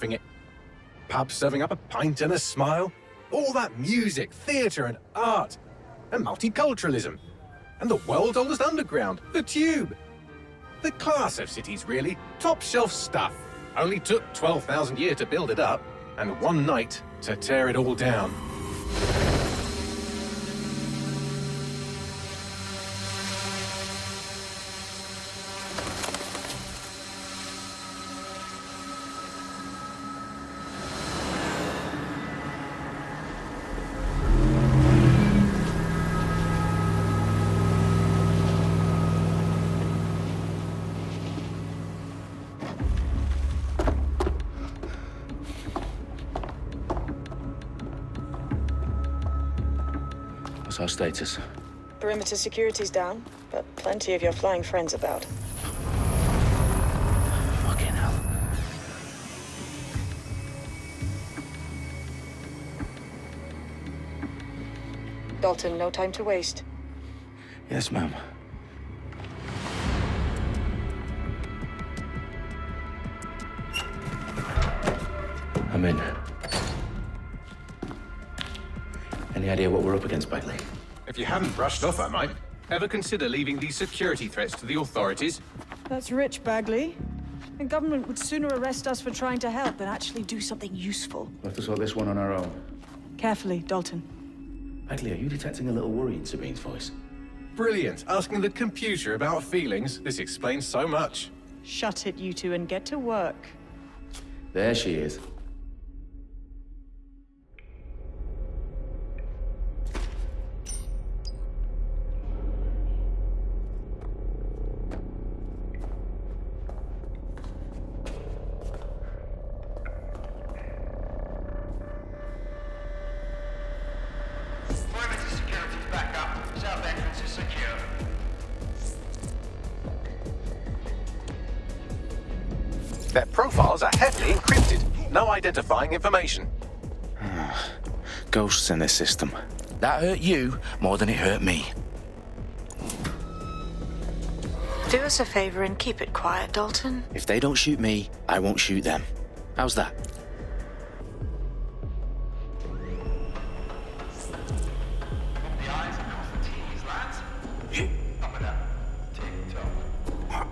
it. Pubs serving up a pint and a smile. All that music, theatre and art. And multiculturalism. And the world's oldest underground, the Tube. The class of cities, really. Top shelf stuff. Only took 12,000 years to build it up, and one night to tear it all down. What's our status? Perimeter security's down, but plenty of your flying friends about. Fucking hell. Dalton, no time to waste. Yes, ma'am. I'm in. Any idea what we're up against, Bagley? If you hadn't brushed off, I might. Ever consider leaving these security threats to the authorities? That's rich, Bagley. The government would sooner arrest us for trying to help than actually do something useful. We'll have to sort this one on our own. Carefully, Dalton. Bagley, are you detecting a little worry in Sabine's voice? Brilliant. Asking the computer about feelings. This explains so much. Shut it, you two, and get to work. There she is. Perimeter security's back up. South entrance is secure. Their profiles are heavily encrypted. No identifying information. Ghosts in this system. That hurt you more than it hurt me. Do us a favor and keep it quiet, Dalton. If they don't shoot me, I won't shoot them. How's that? The eyes across the T's, lads. Up and up. Tick-tock.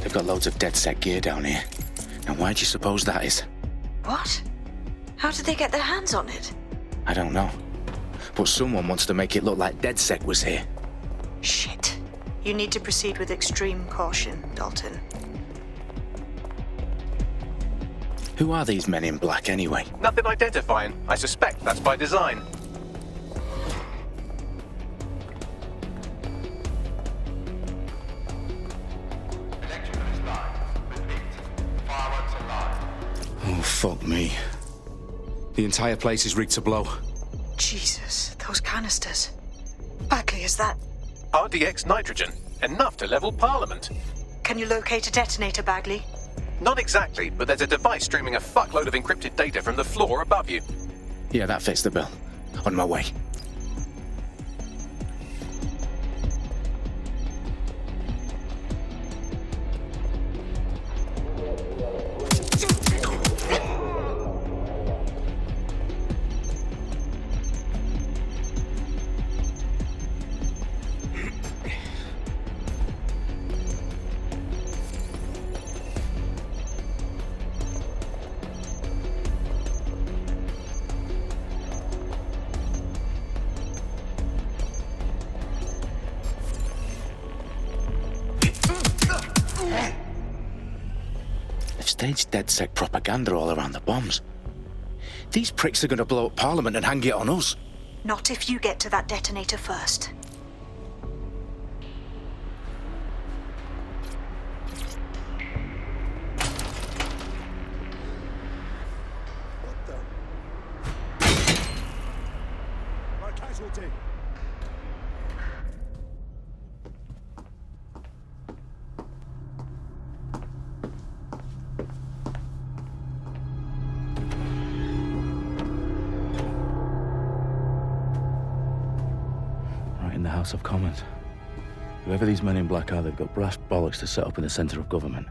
They've got loads of Dedsec gear down here. Now why do you suppose that is? What? How did they get their hands on it? I don't know. But someone wants to make it look like Dedsec was here. Shit. You need to proceed with extreme caution, Dalton. Who are these men in black anyway? Nothing identifying. I suspect that's by design. Electrical is live. Repeat. Fireworks are live. Oh, fuck me. The entire place is rigged to blow. Jesus, those canisters. Bagley, is that... RDX nitrogen. Enough to level Parliament. Can you locate a detonator, Bagley? Not exactly, but there's a device streaming a fuckload of encrypted data from the floor above you. Yeah, that fits the bill. On my way. staged Dedsec propaganda all around the bombs. These pricks are going to blow up Parliament and hang it on us. Not if you get to that detonator first. Casualty. Right in the House of Commons. Whoever these men in black are, they've got brass bollocks to set up in the centre of government.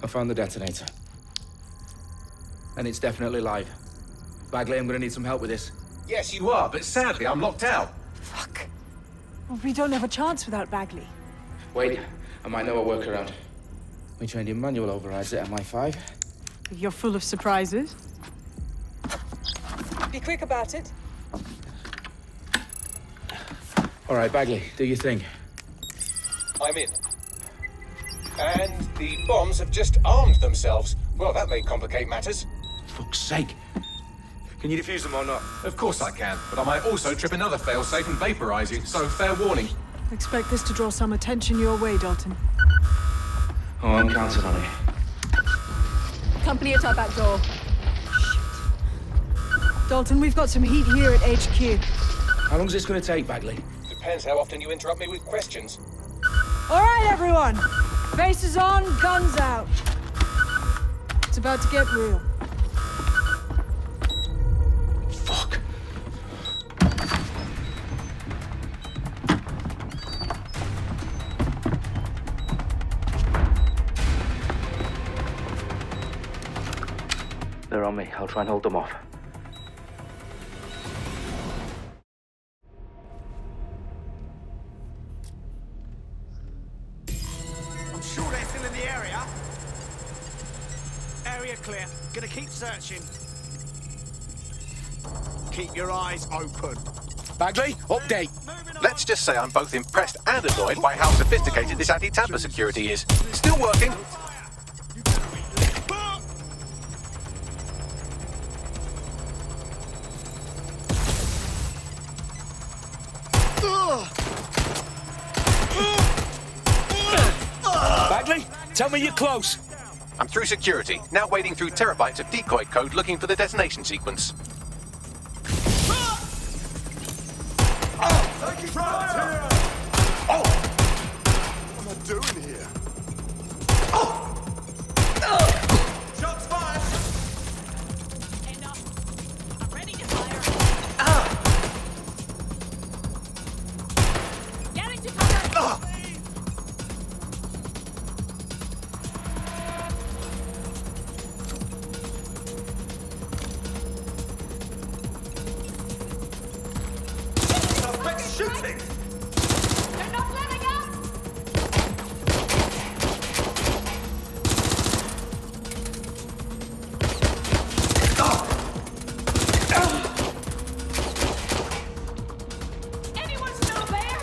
I found the detonator. And it's definitely live. Bagley, I'm gonna need some help with this. Yes, you are, but sadly I'm locked out. Fuck. Well, we don't have a chance without Bagley. Wait, I might know a workaround. We trained in manual overrides at MI5. You're full of surprises. Be quick about it. All right, Bagley, do your thing. I'm in. And the bombs have just armed themselves. Well, that may complicate matters. Fuck's sake. Can you defuse them or not? Of course I can, but I might also trip another failsafe and vaporize you, so fair warning. Expect this to draw some attention your way, Dalton. Oh, I'm counting on it. Company at our back door. Dalton, we've got some heat here at HQ. How long's this gonna take, Bagley? Depends how often you interrupt me with questions. All right, everyone. Faces on, guns out. It's about to get real. Fuck. They're on me. I'll try and hold them off. I'm sure they're still in the area. Area clear. Gonna keep searching. Keep your eyes open. Bagley, update. Let's just say I'm both impressed and annoyed by how sophisticated this anti-tamper security is. Still working. You better be lit. Bagley, tell me you're close. I'm through security, now wading through terabytes of decoy code looking for the detonation sequence. What am I doing here? Shots fired! Enough. I'm ready to fire. Get into cover. Suspect shooting! They're not letting up. Anyone still there?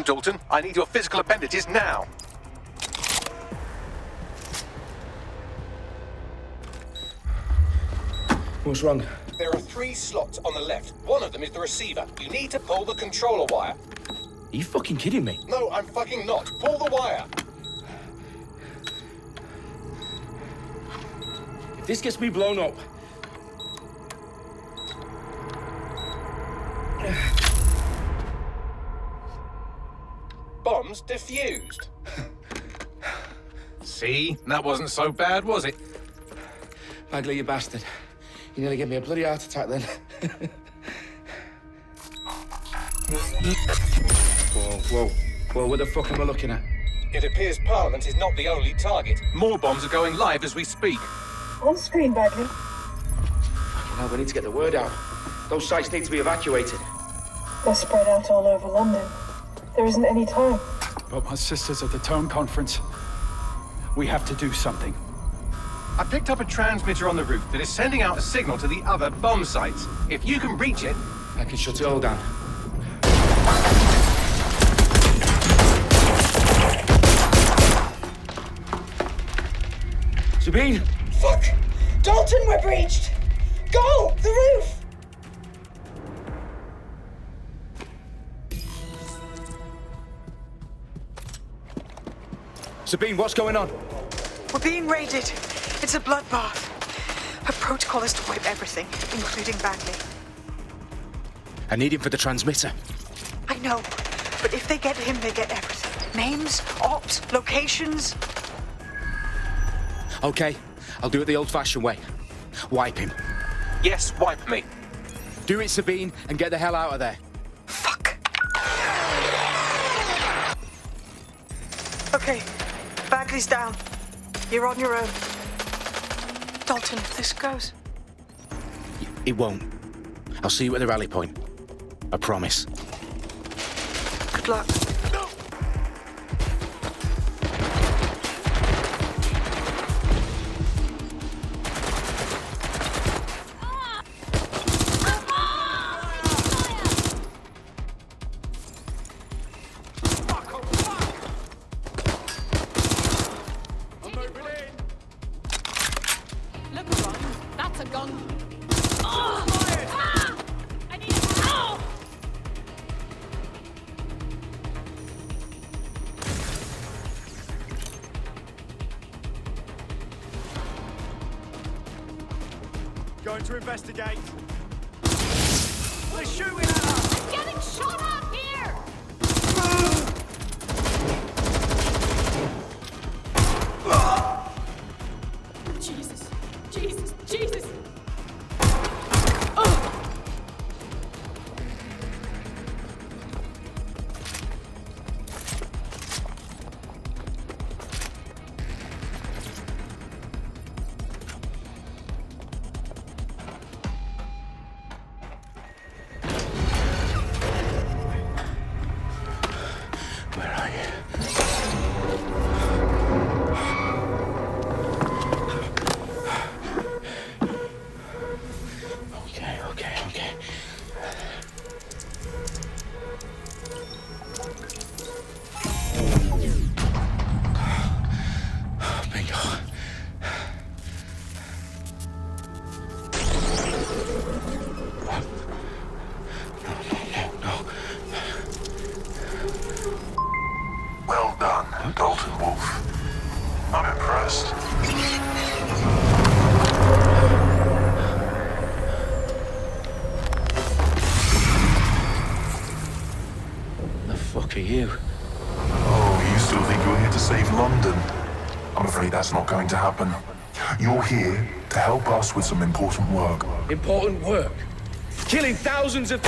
Dalton. I need your physical appendages now. What's wrong? There are 3 slots on the left. One of them is the receiver. You need to pull the controller wire. Are you fucking kidding me? No, I'm fucking not. Pull the wire. If this gets me blown up... Bombs defused. See? That wasn't so bad, was it? Bagley, you bastard. You nearly gave me a bloody heart attack then. Whoa, what the fuck am I looking at? It appears Parliament is not the only target. More bombs are going live as we speak. On screen, Bagley. Now we need to get the word out. Those sites need to be evacuated. They're spread out all over London. There isn't any time. But my sister's at the Tone Conference. We have to do something. I picked up a transmitter on the roof that is sending out a signal to the other bomb sites. If you can reach it... I can shut it all down. Sabine! Fuck! Dalton, we're breached! Go! The roof! Sabine, what's going on? We're being raided. It's a bloodbath. Her protocol is to wipe everything, including Bagley. I need him for the transmitter. I know, but if they get him, they get everything. Names, ops, locations. Okay, I'll do it the old-fashioned way. Wipe him. Yes, wipe me. Do it, Sabine, and get the hell out of there. Fuck. Okay, Bagley's down. You're on your own. Dalton, if this goes... It won't. I'll see you at the rally point. I promise. Good luck. Look around. That's a gun. Ah! I need a ow! Going to investigate. They're shooting at us! I'm getting shot at here! Jesus. Jesus. Jesus. Where are you? Okay. Bingo. No. Well done, Dalton Wolf. I'm impressed. The fuck are you? Oh, you still think you're here to save London? I'm afraid that's not going to happen. You're here to help us with some important work. Important work. Killing thousands of...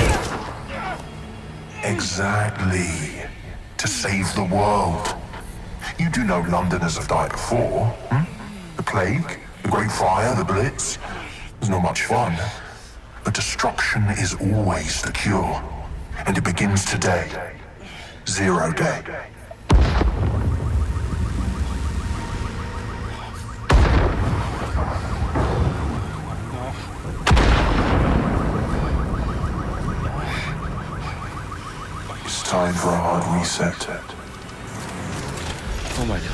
Exactly. To save the world. You do know Londoners have died before, hmm? The Plague, the Great Fire, the Blitz. It's not much fun. But destruction is always the cure. And it begins today. 0 day. But you Time for a hard reset. Oh my god.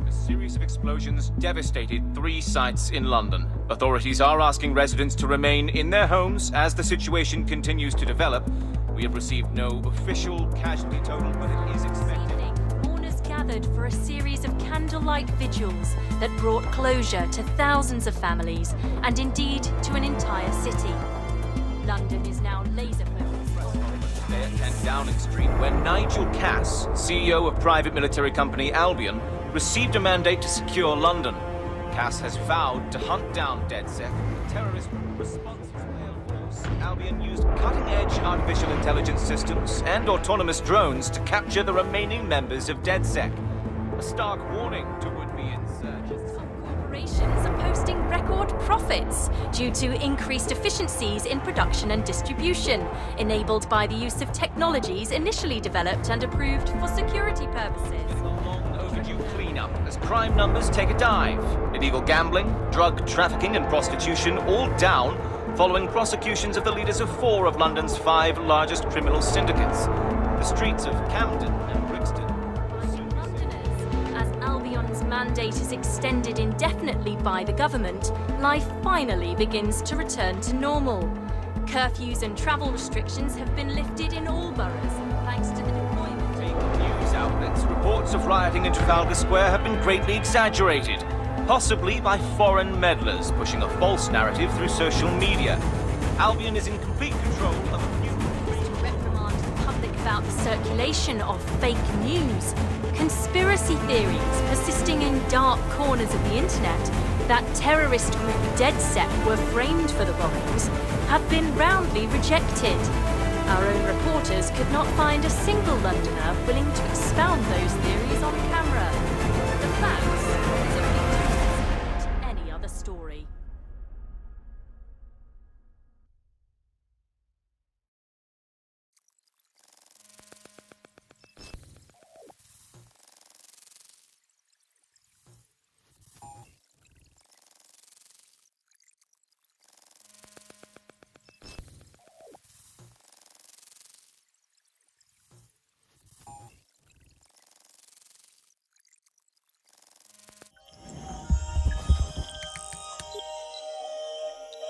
A series of explosions devastated 3 sites in London. Authorities are asking residents to remain in their homes as the situation continues to develop. We have received no official casualty total, but it is expected. Mourners gathered for a series of candlelight vigils that brought closure to thousands of families and indeed to an entire city. London is now laser focused. Today at 10 Downing Street, where Nigel Cass, CEO of private military company Albion, received a mandate to secure London. Cass has vowed to hunt down Dedsec, terrorist response force. Albion used cutting-edge artificial intelligence systems and autonomous drones to capture the remaining members of Dedsec. A stark warning to would-be insurgents. Corporations are posting record profits due to increased efficiencies in production and distribution, enabled by the use of technologies initially developed and approved for security purposes. Cleanup as crime numbers take a dive. Illegal gambling, drug trafficking and prostitution all down following prosecutions of the leaders of 4 of London's 5 largest criminal syndicates. The streets of Camden and Brixton. Londoners, as Albion's mandate is extended indefinitely by the government, life finally begins to return to normal. Curfews and travel restrictions have been lifted in all boroughs thanks to the deployment. News outlets, reports of rioting in Trafalgar Square have been greatly exaggerated, possibly by foreign meddlers pushing a false narrative through social media. Albion is in complete control of a new... reprimand the public about the circulation of fake news, conspiracy theories persisting in dark corners of the internet that terrorist group Dedsec were framed for the bombings have been roundly rejected. Our own reporters could not find a single Londoner willing to expound those theories on camera. The facts simply don't any other story.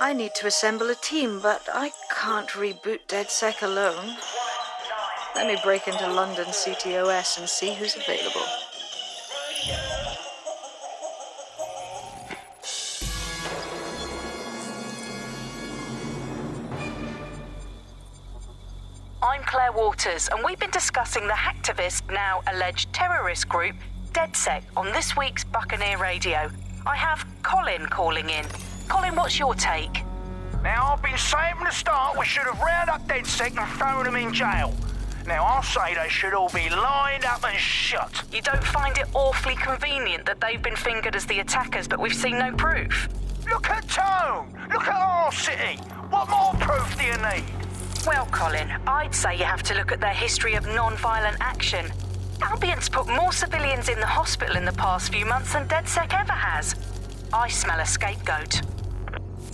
I need to assemble a team, but I can't reboot Dedsec alone. Let me break into London CTOS and see who's available. I'm Claire Waters, and we've been discussing the hacktivist, now alleged terrorist group, Dedsec, on this week's Buccaneer Radio. I have Colin calling in. Colin, what's your take? Now, I've been saying from the start we should have rounded up Dedsec and thrown them in jail. Now, I'll say they should all be lined up and shot. You don't find it awfully convenient that they've been fingered as the attackers, but we've seen no proof? Look at Tone! Look at our city! What more proof do you need? Well, Colin, I'd say you have to look at their history of non-violent action. Albion's put more civilians in the hospital in the past few months than Dedsec ever has. I smell a scapegoat.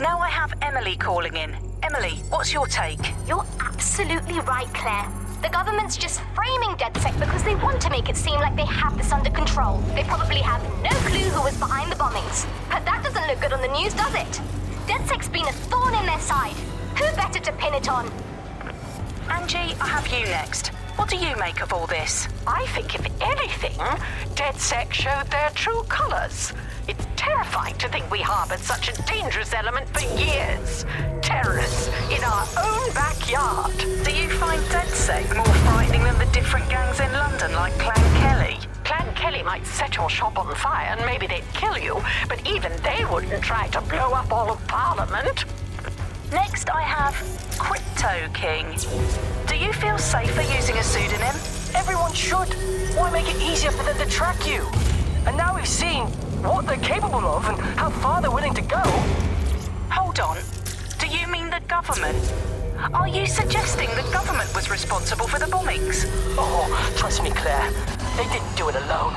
Now I have Emily calling in. Emily, what's your take? You're absolutely right, Claire. The government's just framing Dedsec because they want to make it seem like they have this under control. They probably have no clue who was behind the bombings. But that doesn't look good on the news, does it? Dedsec's been a thorn in their side. Who better to pin it on? Angie, I have you next. What do you make of all this? I think, if anything, Dedsec showed their true colors. It's terrifying to think we harbored such a dangerous element for years. Terrorists in our own backyard. Do you find Dedsec more frightening than the different gangs in London, like Clan Kelly? Clan Kelly might set your shop on fire and maybe they'd kill you, but even they wouldn't try to blow up all of Parliament. Next, I have Crypto King. Do you feel safer using a pseudonym? Everyone should. Why make it easier for them to track you? And now we've seen what they're capable of and how far they're willing to go. Hold on. Do you mean the government? Are you suggesting the government was responsible for the bombings? Oh, trust me, Claire. They didn't do it alone.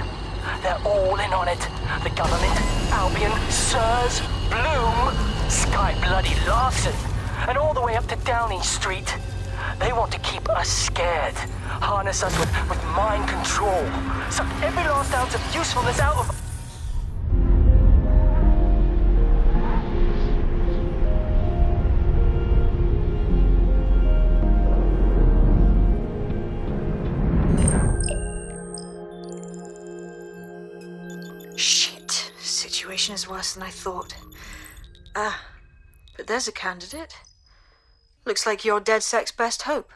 They're all in on it. The government, Albion, Sirs, Bloom, Sky Bloody Larson, and all the way up to Downing Street. They want to keep us scared, harness us with mind control, suck every last ounce of usefulness out of... Shit. Situation is worse than I thought. But there's a candidate. Looks like you're Dedsec's best hope.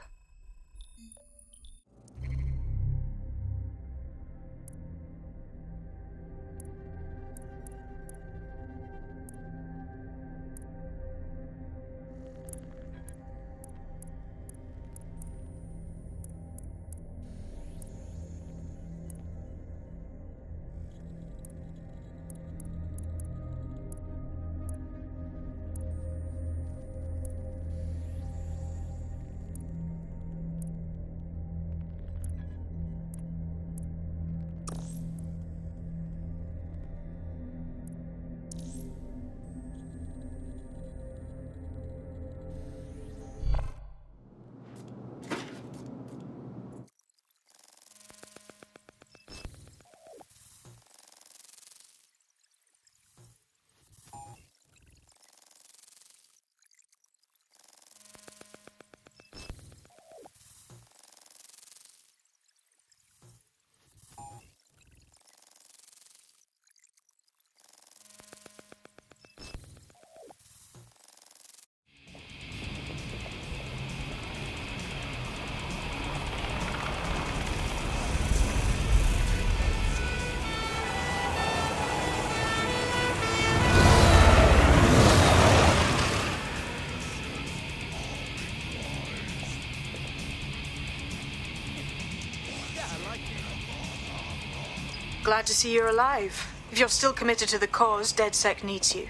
Glad to see you're alive. If you're still committed to the cause, Dedsec needs you.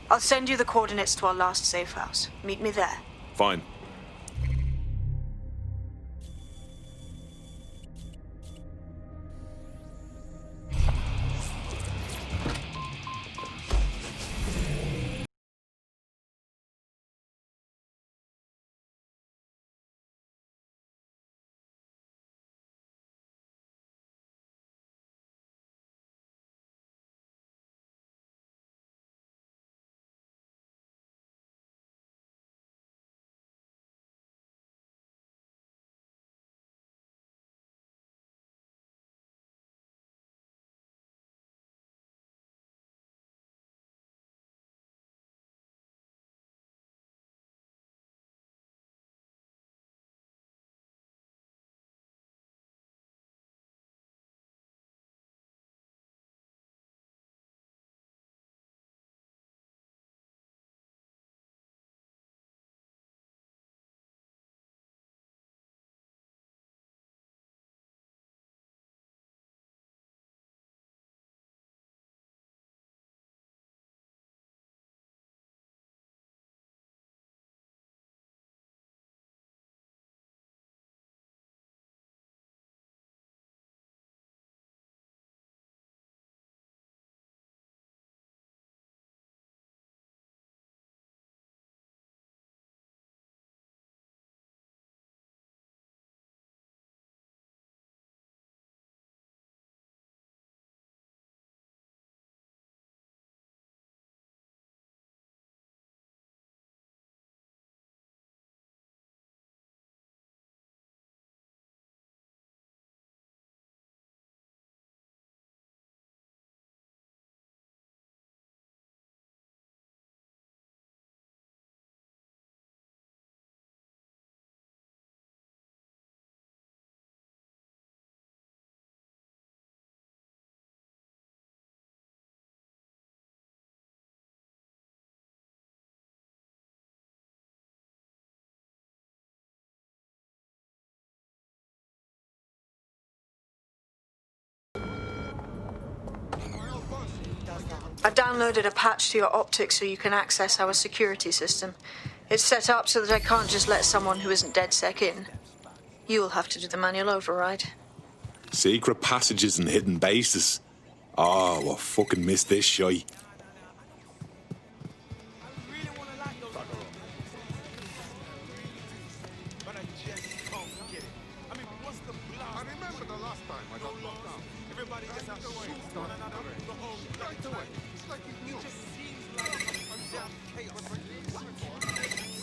I'll send you the coordinates to our last safe house. Meet me there. Fine. I've downloaded a patch to your optics so you can access our security system. It's set up so that I can't just let someone who isn't Dedsec in. You'll have to do the manual override. Secret passages and hidden bases. Oh, I fucking missed this shy.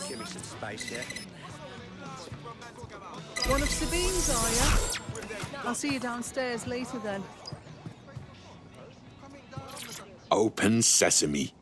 Give me some space, yeah? One of Sabine's, are you? I'll see you downstairs later then. Open sesame.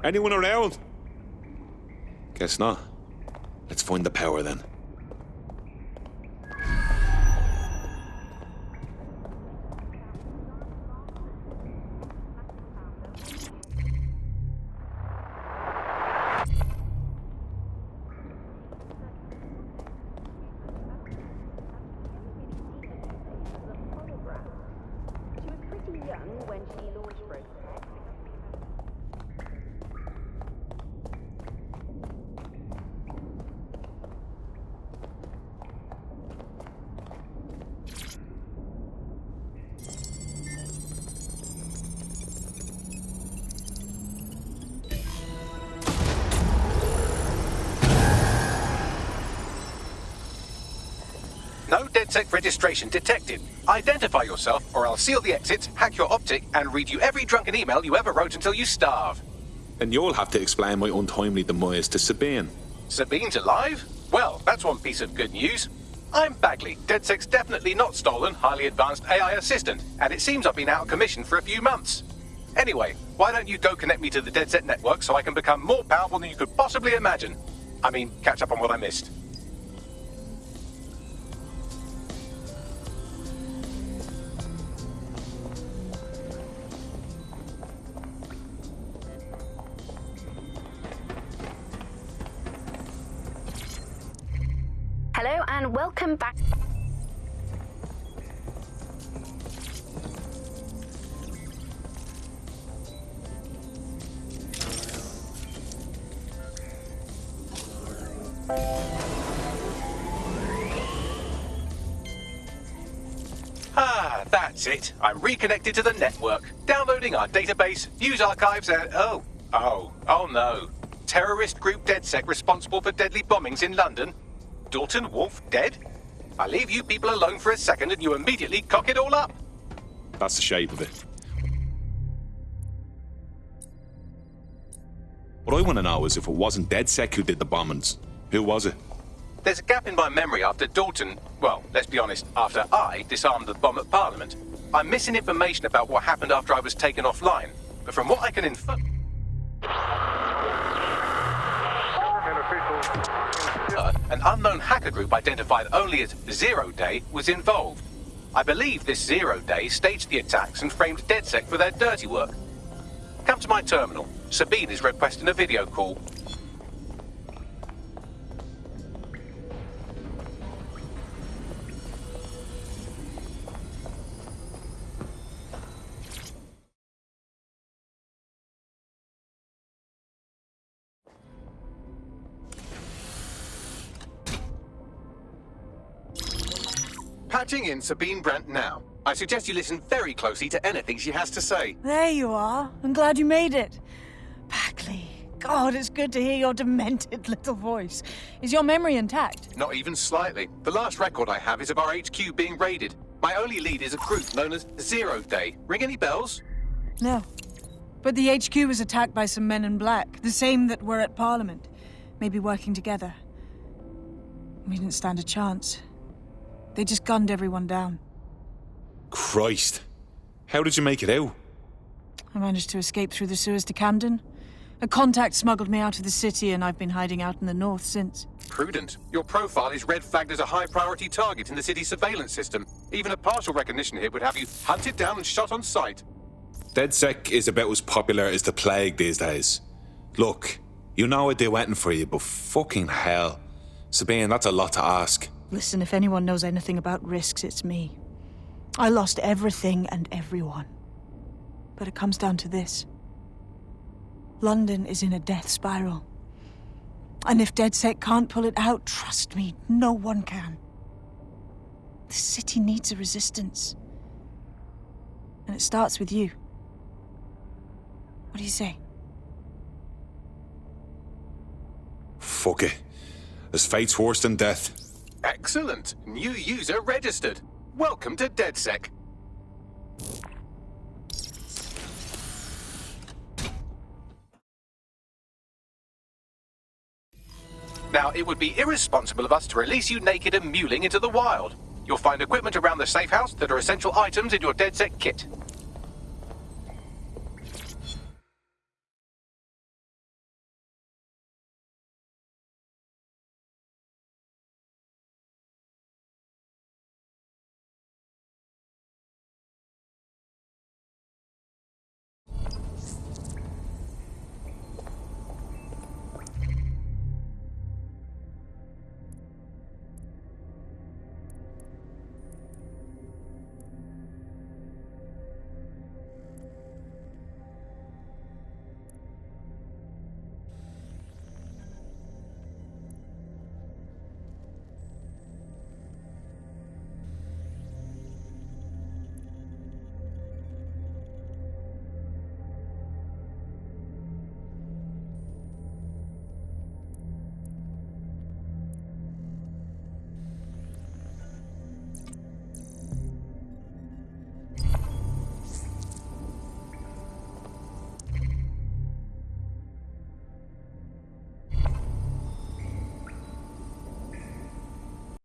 Anyone around? Guess not. Let's find the power then. No Dedsec registration detected. Identify yourself, or I'll seal the exits, hack your optic, and read you every drunken email you ever wrote until you starve. And you'll have to explain my untimely demise to Sabine. Sabine's alive? Well, that's one piece of good news. I'm Bagley, Dedsec's definitely not stolen, highly advanced AI assistant, and it seems I've been out of commission for a few months. Anyway, why don't you go connect me to the Dedsec network so I can become more powerful than you could possibly imagine? I mean, catch up on what I missed. Hello and welcome back. Ah, that's it. I'm reconnected to the network. Downloading our database, news archives, and... Oh no. Terrorist group Dedsec responsible for deadly bombings in London? Dalton Wolf dead? I leave you people alone for a second and you immediately cock it all up. That's the shape of it. What I want to know is if it wasn't Dedsec who did the bombings, who was it? There's a gap in my memory after Dalton, well, let's be honest, after I disarmed the bomb at Parliament. I'm missing information about what happened after I was taken offline. But from what I can infer... An unknown hacker group identified only as Zero Day was involved. I believe this Zero Day staged the attacks and framed Dedsec for their dirty work. Come to my terminal. Sabine is requesting a video call. Patching in Sabine Brandt now. I suggest you listen very closely to anything she has to say. There you are. I'm glad you made it. Bagley. God, it's good to hear your demented little voice. Is your memory intact? Not even slightly. The last record I have is of our HQ being raided. My only lead is a group known as Zero Day. Ring any bells? No. But the HQ was attacked by some men in black, the same that were at Parliament. Maybe working together. We didn't stand a chance. They just gunned everyone down. Christ. How did you make it out? I managed to escape through the sewers to Camden. A contact smuggled me out of the city, and I've been hiding out in the north since. Prudent. Your profile is red flagged as a high-priority target in the city's surveillance system. Even a partial recognition hit would have you hunted down and shot on sight. Dedsec is about as popular as the plague these days. Look, you know I'd do anything for you, but fucking hell. Sabine, that's a lot to ask. Listen, if anyone knows anything about risks, it's me. I lost everything and everyone. But it comes down to this. London is in a death spiral. And if Dedsec can't pull it out, trust me, no one can. The city needs a resistance. And it starts with you. What do you say? Fuck it. As fate's worse than death. Excellent. New user registered. Welcome to Dedsec. Now, it would be irresponsible of us to release you naked and mewling into the wild. You'll find equipment around the safe house that are essential items in your Dedsec kit.